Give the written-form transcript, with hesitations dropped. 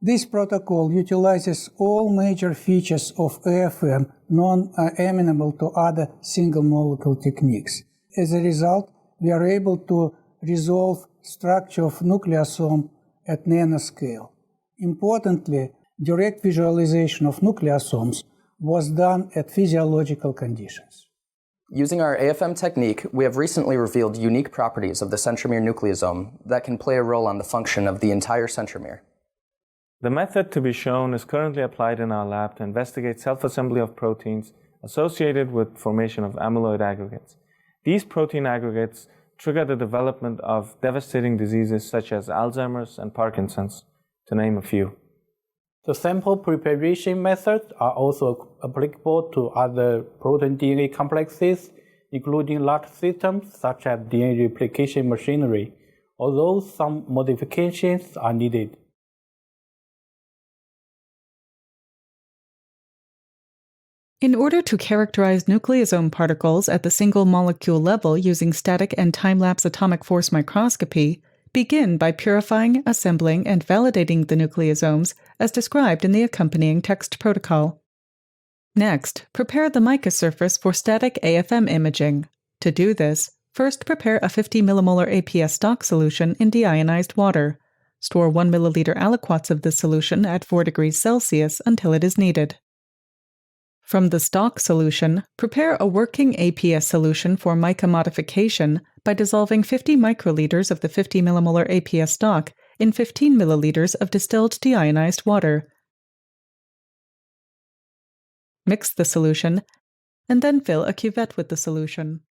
This protocol utilizes all major features of AFM non-amenable to other single-molecule techniques. As a result, we are able to resolve structure of nucleosome at nanoscale. Importantly, direct visualization of nucleosomes was done at physiological conditions. Using our AFM technique, we have recently revealed unique properties of the centromere nucleosome that can play a role on the function of the entire centromere. The method to be shown is currently applied in our lab to investigate self-assembly of proteins associated with formation of amyloid aggregates. These protein aggregates trigger the development of devastating diseases such as Alzheimer's and Parkinson's, to name a few. The sample preparation methods are also applicable to other protein-DNA complexes, including large systems such as DNA replication machinery, although some modifications are needed. In order to characterize nucleosome particles at the single molecule level using static and time-lapse atomic force microscopy, begin by purifying, assembling, and validating the nucleosomes as described in the accompanying text protocol. Next, prepare the Micah surface for static AFM imaging. To do this, first prepare a 50 millimolar APS stock solution in deionized water. Store 1 milliliter aliquots of this solution at 4 degrees Celsius until it is needed. From the stock solution, prepare a working APS solution for Micah modification by dissolving 50 microliters of the 50 millimolar APS stock in 15 milliliters of distilled deionized water. Mix the solution, and then fill a cuvette with the solution.